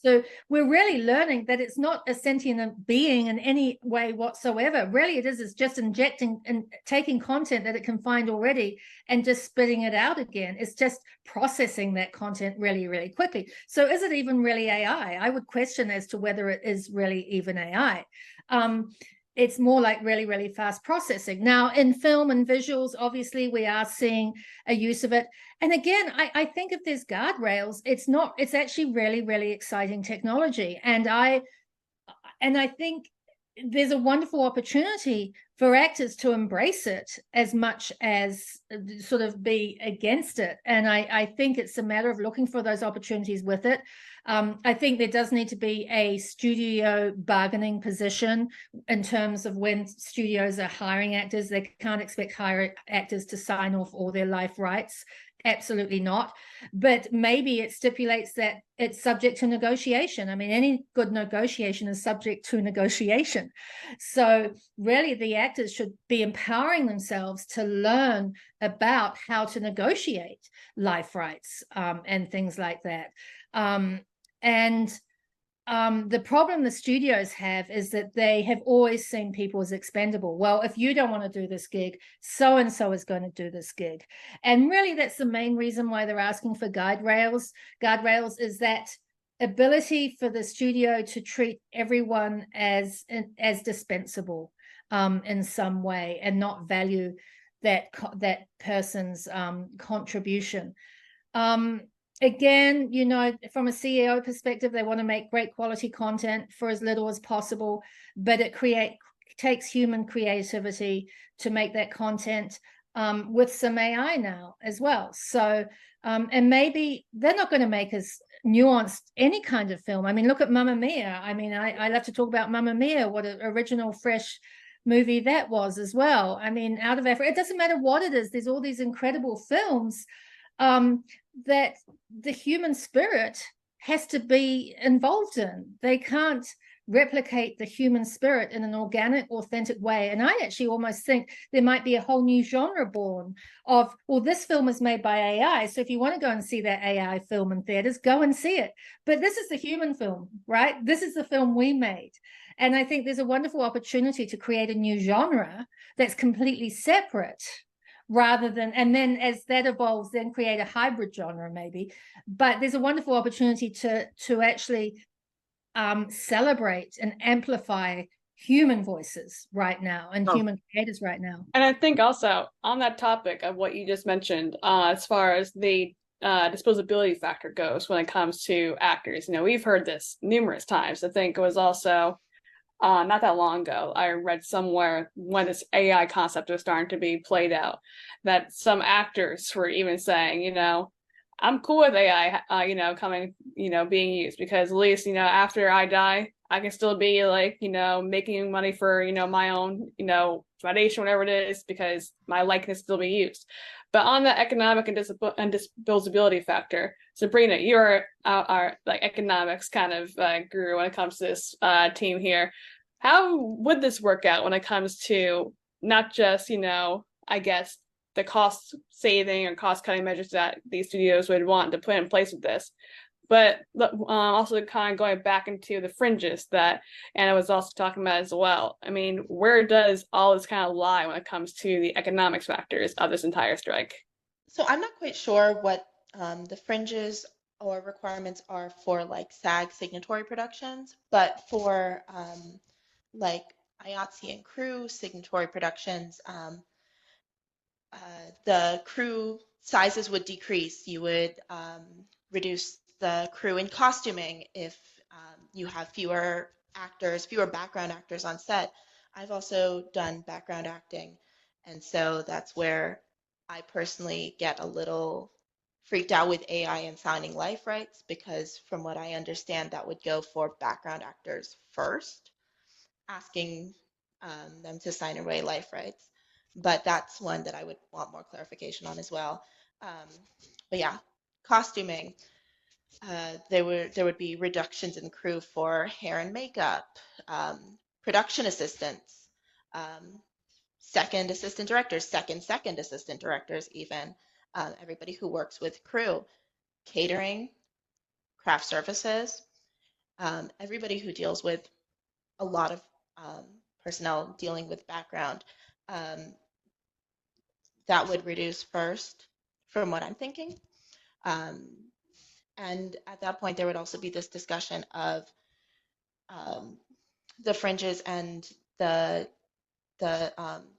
So we're really learning that it's not a sentient being in any way whatsoever. Really, it is just injecting and taking content that it can find already and just spitting it out again. It's just processing that content really, really quickly. So is it even really AI? I would question as to whether it is really even AI. It's more like really, really fast processing. Now, in film and visuals, obviously, we are seeing a use of it. And again, I think if there's guardrails, it's actually really, really exciting technology. And I think there's a wonderful opportunity for actors to embrace it as much as sort of be against it. And I think it's a matter of looking for those opportunities with it. I think there does need to be a studio bargaining position in terms of when studios are hiring actors. They can't expect actors to sign off all their life rights. Absolutely not. But maybe it stipulates that it's subject to negotiation. I mean, any good negotiation is subject to negotiation. So really, the actors should be empowering themselves to learn about how to negotiate life rights and things like that. The problem the studios have is that they have always seen people as expendable. Well, if you don't want to do this gig, so-and-so is going to do this gig. And really, that's the main reason why they're asking for guardrails. Guardrails is that ability for the studio to treat everyone as dispensable in some way and not value that person's contribution. Again, from a CEO perspective, they want to make great quality content for as little as possible, but it takes human creativity to make that content with some AI now as well. So, and maybe they're not going to make as nuanced any kind of film. I mean, look at Mamma Mia. I mean, I love to talk about Mamma Mia, what an original, fresh movie that was as well. I mean, out of Africa, it doesn't matter what it is. There's all these incredible films that the human spirit has to be involved in. They can't replicate the human spirit in an organic, authentic way. And I actually almost think there might be a whole new genre born of, well, this film is made by AI. So if you want to go and see that AI film in theaters, go and see it. But this is the human film, right? This is the film we made. And I think there's a wonderful opportunity to create a new genre that's completely separate rather than, and then as that evolves, then create a hybrid genre maybe. But there's a wonderful opportunity to actually celebrate and amplify human voices right now and human creators right now. And I think also on that topic of what you just mentioned, as far as the disposability factor goes when it comes to actors, we've heard this numerous times. I think it was also not that long ago, I read somewhere when this AI concept was starting to be played out, that some actors were even saying, I'm cool with AI, coming, being used, because at least, after I die, I can still be like, making money for, my own, foundation, whatever it is, because my likeness still be used. But on the economic and disposability factor, Sabrina, you're our like economics kind of guru when it comes to this team here. How would this work out when it comes to not just, I guess, the cost saving or cost cutting measures that these studios would want to put in place with this, but also kind of going back into the fringes that Anna was also talking about as well. I mean, where does all this kind of lie when it comes to the economics factors of this entire strike? So I'm not quite sure what the fringes or requirements are for like SAG signatory productions, but for like IATSE and crew, signatory productions, the crew sizes would decrease. You would reduce the crew in costuming if you have fewer actors, fewer background actors on set. I've also done background acting, and so that's where I personally get a little freaked out with AI and signing life rights, because from what I understand, that would go for background actors first, asking them to sign away life rights. But that's one that I would want more clarification on as well. But yeah, costuming. There would be reductions in crew for hair and makeup, production assistants, second assistant directors, second assistant directors, even everybody who works with crew, catering, craft services, everybody who deals with a lot of personnel dealing with background. That would reduce first, from what I'm thinking. And at that point, there would also be this discussion of the fringes and the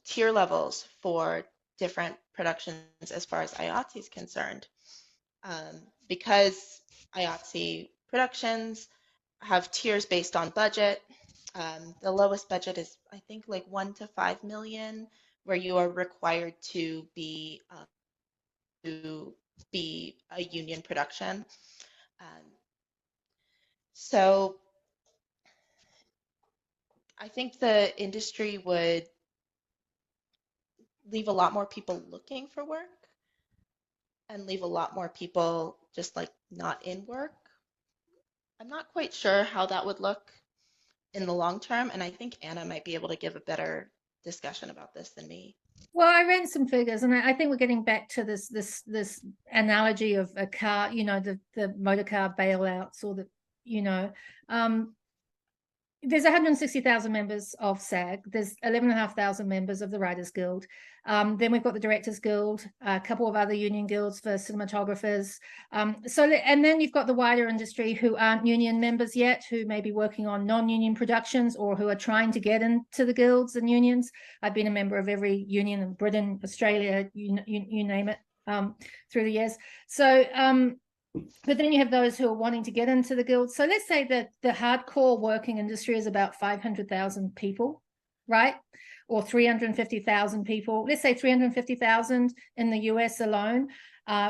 tier levels for different productions as far as IATSE is concerned. Because IATSE productions have tiers based on budget. The lowest budget is, I think, like 1 to 5 million, where you are required to be a union production. So I think the industry would leave a lot more people looking for work and leave a lot more people just like not in work. I'm not quite sure how that would look in the long term, and I think Anna might be able to give a better discussion about this than me. Well, I ran some figures, and I think we're getting back to this analogy of a car, the motor car bailouts, or there's 160,000 members of SAG. There's 11,500 members of the Writers Guild. Then we've got the Directors Guild, a couple of other union guilds for cinematographers. And then you've got the wider industry who aren't union members yet, who may be working on non-union productions or who are trying to get into the guilds and unions. I've been a member of every union in Britain, Australia, you name it, through the years. So, but then you have those who are wanting to get into the guild. So let's say that the hardcore working industry is about 500,000 people, right? Or 350,000 people. Let's say 350,000 in the US alone,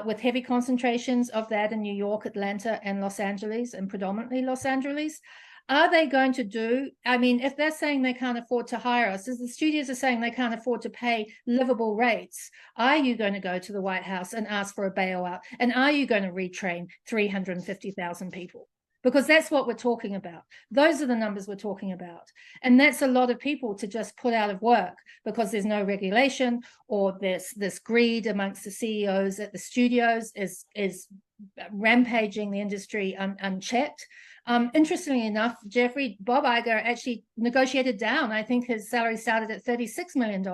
with heavy concentrations of that in New York, Atlanta, and Los Angeles, and predominantly Los Angeles. Are they going to do, I mean, if they're saying they can't afford to hire us, as the studios are saying they can't afford to pay livable rates, are you going to go to the White House and ask for a bailout? And are you going to retrain 350,000 people? Because that's what we're talking about. Those are the numbers we're talking about. And that's a lot of people to just put out of work because there's no regulation, or there's this greed amongst the CEOs at the studios is rampaging the industry unchecked. Interestingly enough, Bob Iger actually negotiated down. I think his salary started at $36 million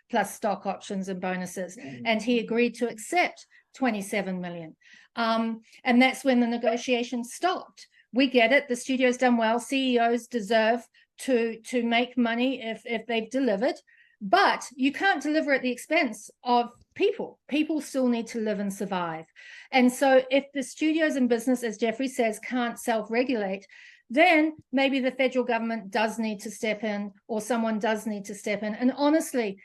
plus stock options and bonuses, and he agreed to accept $27 million. And that's when the negotiations stopped. We get it. The studio's done well. CEOs deserve to make money if they've delivered, but you can't deliver at the expense of people. People still need to live and survive. And so if the studios and business, as Jeffrey says, can't self-regulate, then maybe the federal government does need to step in, or someone does need to step in. And honestly,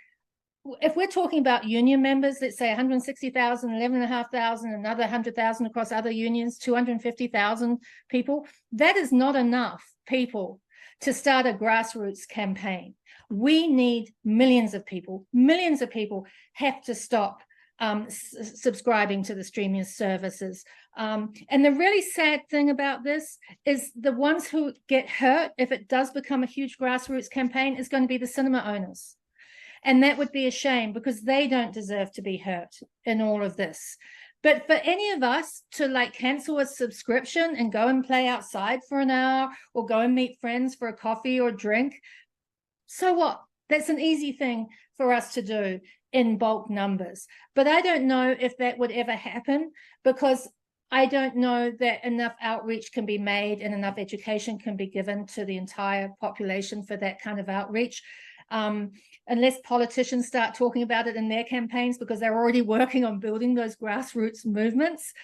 if we're talking about union members, let's say 160,000, 11,500, another 100,000 across other unions, 250,000 people, that is not enough people to start a grassroots campaign. We need millions of people. Millions of people have to stop subscribing to the streaming services. And the really sad thing about this is the ones who get hurt if it does become a huge grassroots campaign is going to be the cinema owners. And that would be a shame, because they don't deserve to be hurt in all of this. But for any of us to cancel a subscription and go and play outside for an hour, or go and meet friends for a coffee or drink, so what? That's an easy thing for us to do in bulk numbers. But I don't know if that would ever happen, because I don't know that enough outreach can be made and enough education can be given to the entire population for that kind of outreach. Unless politicians start talking about it in their campaigns, because they're already working on building those grassroots movements.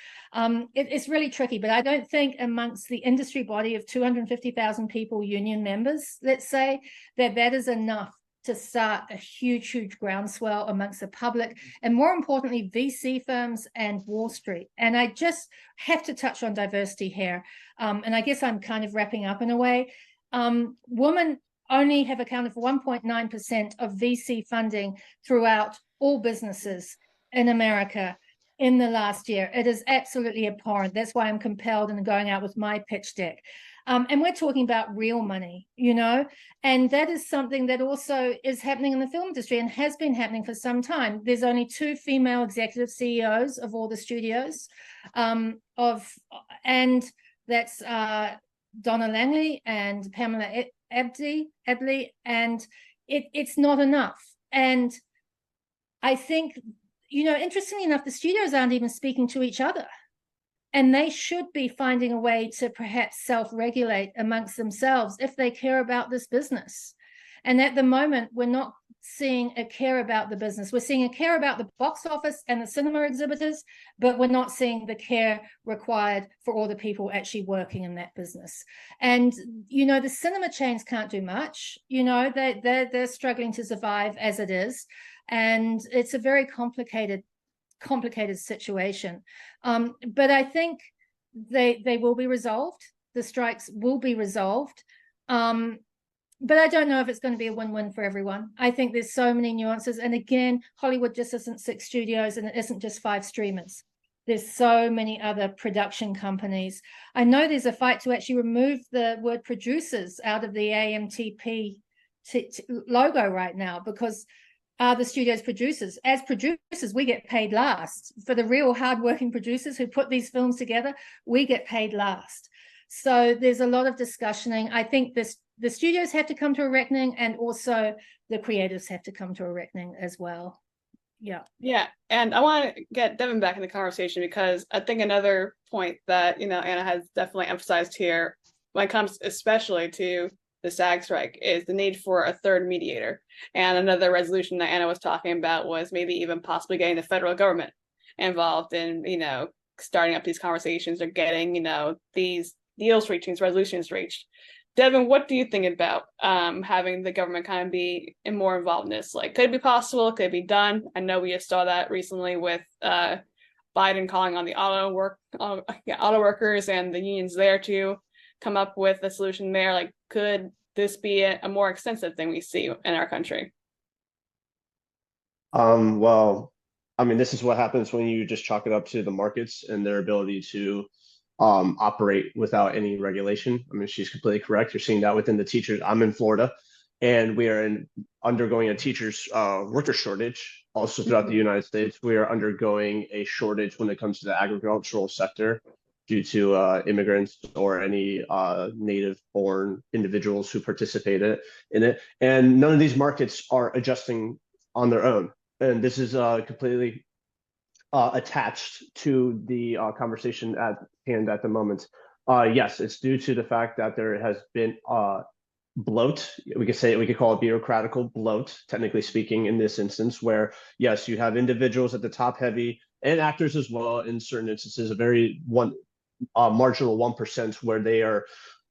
It's really tricky, but I don't think amongst the industry body of 250,000 people, union members, let's say, that is enough to start a huge groundswell amongst the public, and more importantly, VC firms and Wall Street. And I just have to touch on diversity here. And I guess I'm kind of wrapping up in a way. Women only have accounted for 1.9% of VC funding throughout all businesses in America in the last year. It is absolutely abhorrent. That's why I'm compelled in going out with my pitch deck. And we're talking about real money, you know, and that is something that also is happening in the film industry and has been happening for some time. There's only 2 female executive CEOs of all the studios, and that's Donna Langley and Pamela Edley, and it's not enough. And I think, you know, interestingly enough, the studios aren't even speaking to each other. And they should be finding a way to perhaps self-regulate amongst themselves if they care about this business. And at the moment, we're not seeing a care about the business. We're seeing a care about the box office and the cinema exhibitors, but we're not seeing the care required for all the people actually working in that business. And, you know, the cinema chains can't do much. You know, they're struggling to survive as it is. And it's a very complicated situation. But I think they will be resolved. The strikes will be resolved. But I don't know if it's going to be a win-win for everyone. I think there's so many nuances. And again, Hollywood just isn't 6 studios and it isn't just 5 streamers. There's so many other production companies. I know there's a fight to actually remove the word producers out of the AMTP logo right now, because the studio's producers. As producers, we get paid last. For the real hardworking producers who put these films together, we get paid last. So there's a lot of discussioning. I think the studios have to come to a reckoning, and also the creatives have to come to a reckoning as well. Yeah. And I want to get Devan back in the conversation, because I think another point that, you know, Anna has definitely emphasized here when it comes especially to the SAG strike is the need for a third mediator. And another resolution that Anna was talking about was maybe even possibly getting the federal government involved in, you know, starting up these conversations or getting, you know, these deals reached, these resolutions reached. Devan, what do you think about having the government kind of be more involved in this? Like, could it be possible? Could it be done? I know we just saw that recently with Biden calling on the auto workers and the unions there to come up with a solution there. Like, could this be a more extensive thing we see in our country? Well, I mean, this is what happens when you just chalk it up to the markets and their ability to operate without any regulation. I mean, she's completely correct. You're seeing that within the teachers. I'm in Florida, and we are undergoing a teachers worker shortage. Also throughout the United States, we are undergoing a shortage when it comes to the agricultural sector due to immigrants or any native-born individuals who participated in it. And none of these markets are adjusting on their own. And this is completely attached to the conversation at hand at the moment. Yes, it's due to the fact that there has been bloat. We could call it bureaucratical bloat, technically speaking, in this instance, where yes, you have individuals at the top heavy and actors as well in certain instances, a very marginal 1% where they are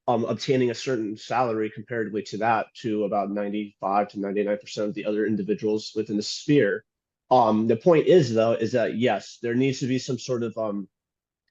obtaining a certain salary comparatively to that to about 95 to 99% of the other individuals within the sphere. The point is, though, is that yes, there needs to be some sort of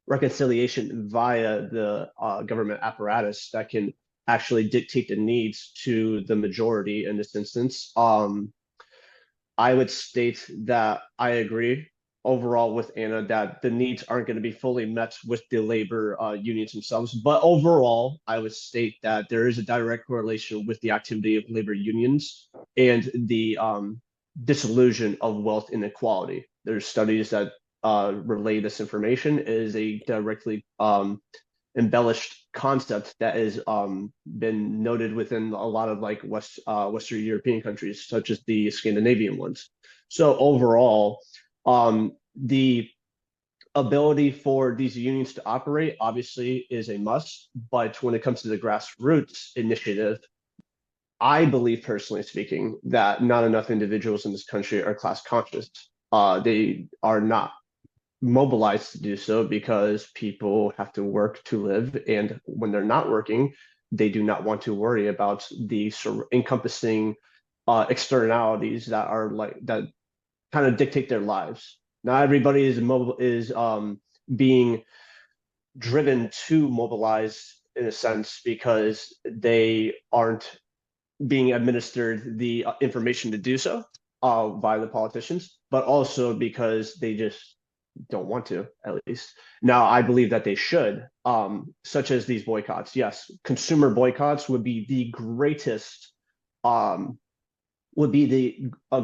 reconciliation via the government apparatus that can actually dictate the needs to the majority in this instance. I would state that I agree overall with Anna that the needs aren't going to be fully met with the labor unions themselves. But overall, I would state that there is a direct correlation with the activity of labor unions and the disillusion of wealth inequality. There's studies that relay this information. It is a directly embellished concept that has been noted within a lot of like Western European countries, such as the Scandinavian ones. So overall, the ability for these unions to operate obviously is a must, but when it comes to the grassroots initiative, I believe, personally speaking, that not enough individuals in this country are class conscious. They are not mobilized to do so because people have to work to live, and when they're not working, they do not want to worry about the encompassing externalities that are like that kind of dictate their lives. Not everybody is being driven to mobilize in a sense because they aren't being administered the information to do so by the politicians, but also because they just don't want to, at least. Now, I believe that they should, such as these boycotts. Yes, consumer boycotts would be the greatest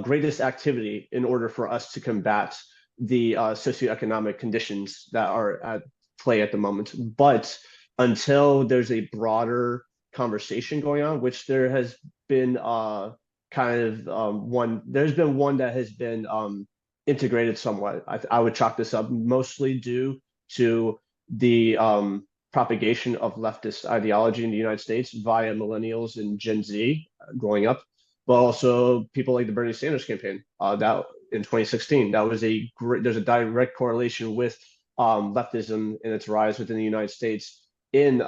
greatest activity in order for us to combat the socioeconomic conditions that are at play at the moment. But until there's a broader conversation going on, which there has been there's been one that has been integrated somewhat. I would chalk this up mostly due to the propagation of leftist ideology in the United States via millennials and Gen Z growing up, but also people like the Bernie Sanders campaign that in 2016. There's a direct correlation with leftism and its rise within the United States in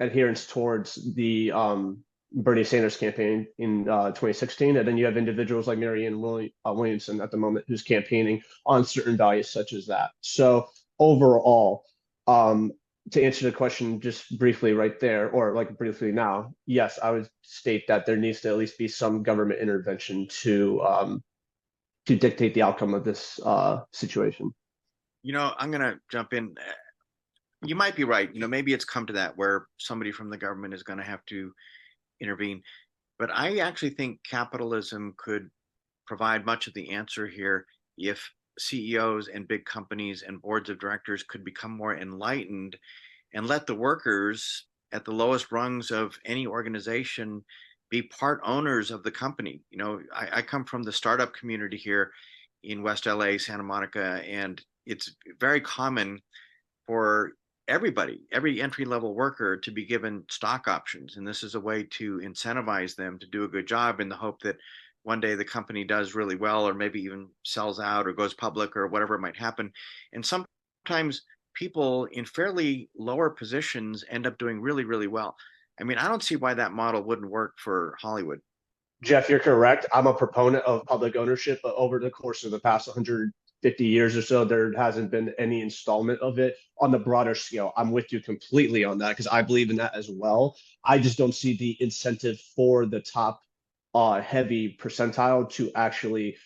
adherence towards the Bernie Sanders campaign in 2016. And then you have individuals like Marianne Williamson at the moment who's campaigning on certain values such as that. So overall, to answer the question just briefly right there, or like briefly now, yes, I would state that there needs to at least be some government intervention to dictate the outcome of this situation. I'm going to jump in. You might be right. Maybe it's come to that where somebody from the government is going to have to intervene. But I actually think capitalism could provide much of the answer here if CEOs and big companies and boards of directors could become more enlightened and let the workers at the lowest rungs of any organization be part owners of the company. I come from the startup community here in West LA, Santa Monica, and it's very common for every entry-level worker to be given stock options. And this is a way to incentivize them to do a good job in the hope that one day the company does really well, or maybe even sells out or goes public or whatever might happen. And sometimes people in fairly lower positions end up doing really, really well. I mean, I don't see why that model wouldn't work for Hollywood. Jeff, you're correct. I'm a proponent of public ownership, but over the course of the past 150 years or so, there hasn't been any installment of it on the broader scale. I'm with you completely on that because I believe in that as well. I just don't see the incentive for the top heavy percentile to actually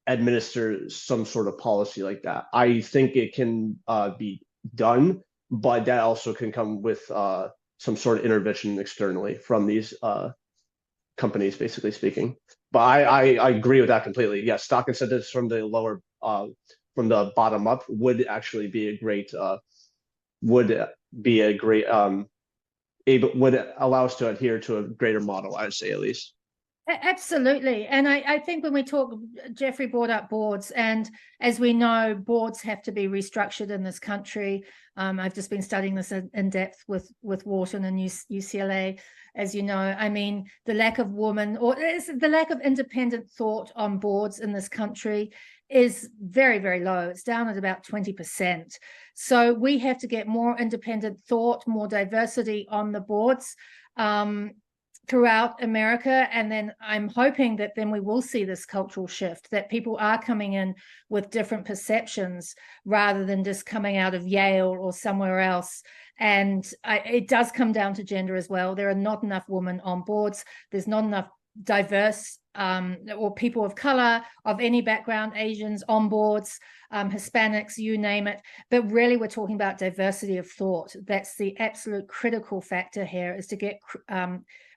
administer some sort of policy like that. I think it can be done, but that also can come with some sort of intervention externally from these companies, basically speaking. But I agree with that completely. Yes, stock incentives from the lower, from the bottom up would actually be a great, would allow us to adhere to a greater model, I'd say at least. Absolutely. And I think when we talk, Jeffrey brought up boards, and as we know, boards have to be restructured in this country. I've just been studying this in depth with Wharton and UCLA, as you know. I mean, the lack of the lack of independent thought on boards in this country is very, very low. It's down at about 20%. So we have to get more independent thought, more diversity on the boards throughout America. And then I'm hoping that then we will see this cultural shift, that people are coming in with different perceptions rather than just coming out of Yale or somewhere else. And it does come down to gender as well. There are not enough women on boards. There's not enough diverse or people of color, of any background, Asians on boards, Hispanics, you name it. But really, we're talking about diversity of thought. That's the absolute critical factor here, is to get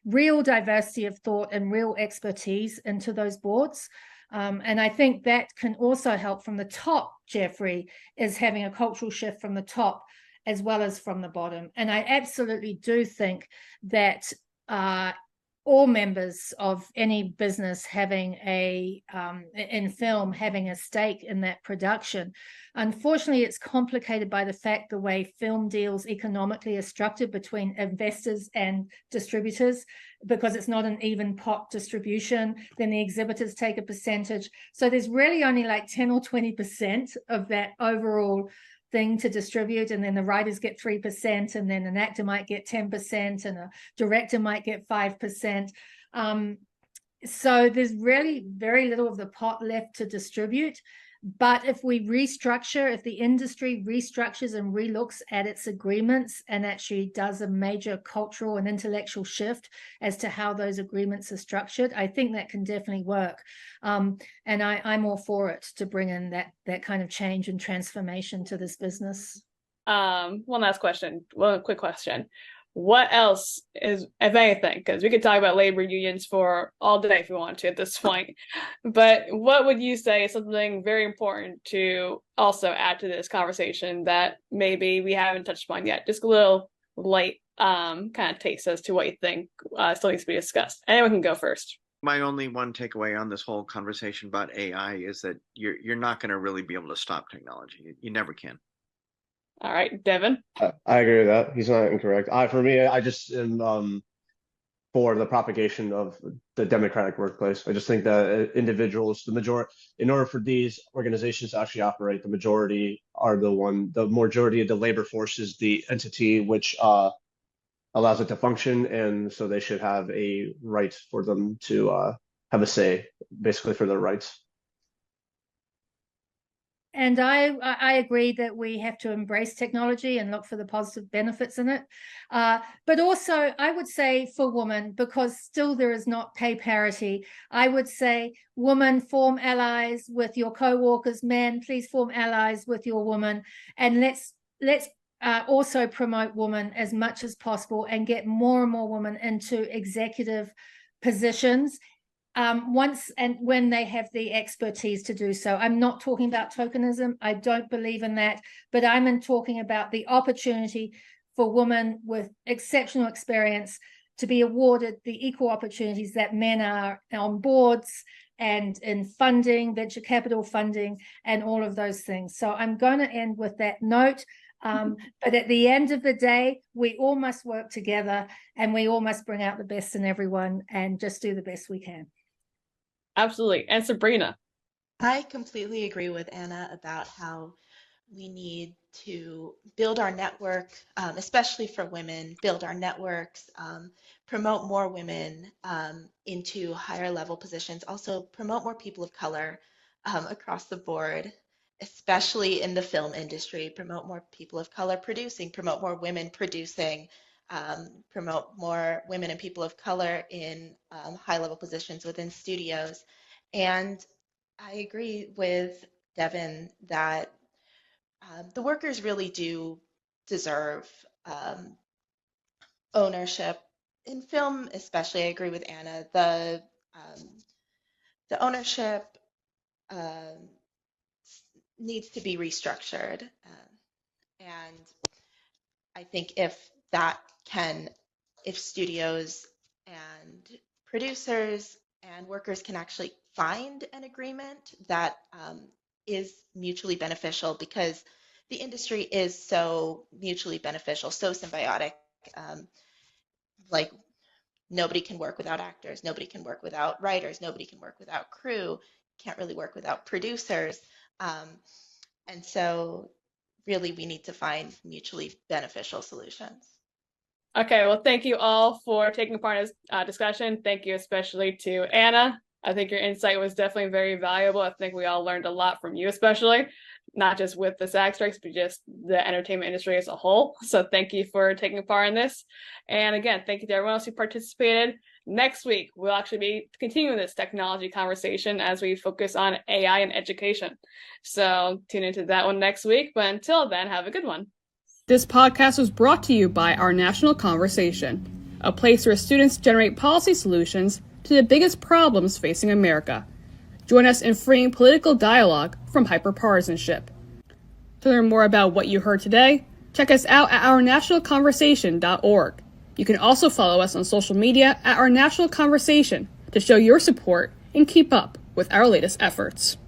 real diversity of thought and real expertise into those boards. And I think that can also help from the top, Jeffrey, is having a cultural shift from the top as well as from the bottom. And I absolutely do think that all members of any business having in film having a stake in that production. Unfortunately, it's complicated by the fact the way film deals economically are structured between investors and distributors, because it's not an even pot distribution. Then the exhibitors take a percentage. So there's really only like 10 or 20% of that overall thing to distribute, and then the writers get 3%, and then an actor might get 10%, and a director might get 5%. So there's really very little of the pot left to distribute. But if we restructure, if the industry restructures and relooks at its agreements and actually does a major cultural and intellectual shift as to how those agreements are structured, I think that can definitely work. And I'm all for it to bring in that kind of change and transformation to this business. One last question, one quick question. What else is, if anything, because we could talk about labor unions for all day if we want to at this point, but what would you say is something very important to also add to this conversation that maybe we haven't touched upon yet? Just a little light kind of taste as to what you think still needs to be discussed. Anyone can go first. My only one takeaway on this whole conversation about AI is that you're not going to really be able to stop technology. You never can. All right, Devan. I agree with that. He's not incorrect. For me, I just am for the propagation of the democratic workplace. I just think that individuals, the in order for these organizations to actually operate, the majority of the labor force is the entity which allows it to function, and so they should have a right for them to have a say, basically, for their rights. And I agree that we have to embrace technology and look for the positive benefits in it. But also, I would say for women, because still there is not pay parity, I would say, women, form allies with your co-workers. Men, please form allies with your women. And let's also promote women as much as possible and get more and more women into executive positions. Once and when they have the expertise to do so. I'm not talking about tokenism. I don't believe in that, but I'm talking about the opportunity for women with exceptional experience to be awarded the equal opportunities that men are on boards and in funding, venture capital funding, and all of those things. So I'm going to end with that note. But at the end of the day, we all must work together, and we all must bring out the best in everyone and just do the best we can. Absolutely. And Sabrina. I completely agree with Anna about how we need to build our network, especially for women, build our networks, promote more women into higher level positions, also promote more people of color across the board, especially in the film industry, promote more people of color producing, promote more women producing, promote more women and people of color in high-level positions within studios. And I agree with Devan that the workers really do deserve ownership. In film especially, I agree with Anna, the ownership needs to be restructured. And I think if studios and producers and workers can actually find an agreement that is mutually beneficial, because the industry is so mutually beneficial, so symbiotic. Like, nobody can work without actors, nobody can work without writers, nobody can work without crew, can't really work without producers. And so really we need to find mutually beneficial solutions. Okay, well, thank you all for taking part in this discussion. Thank you especially to Anna. I think your insight was definitely very valuable. I think we all learned a lot from you, especially, not just with the SAG strikes, but just the entertainment industry as a whole. So thank you for taking part in this. And again, thank you to everyone else who participated. Next week, we'll actually be continuing this technology conversation as we focus on AI and education. So tune into that one next week. But until then, have a good one. This podcast was brought to you by Our National Conversation, a place where students generate policy solutions to the biggest problems facing America. Join us in freeing political dialogue from hyperpartisanship. To learn more about what you heard today, check us out at ournationalconversation.org. You can also follow us on social media at our national conversation to show your support and keep up with our latest efforts.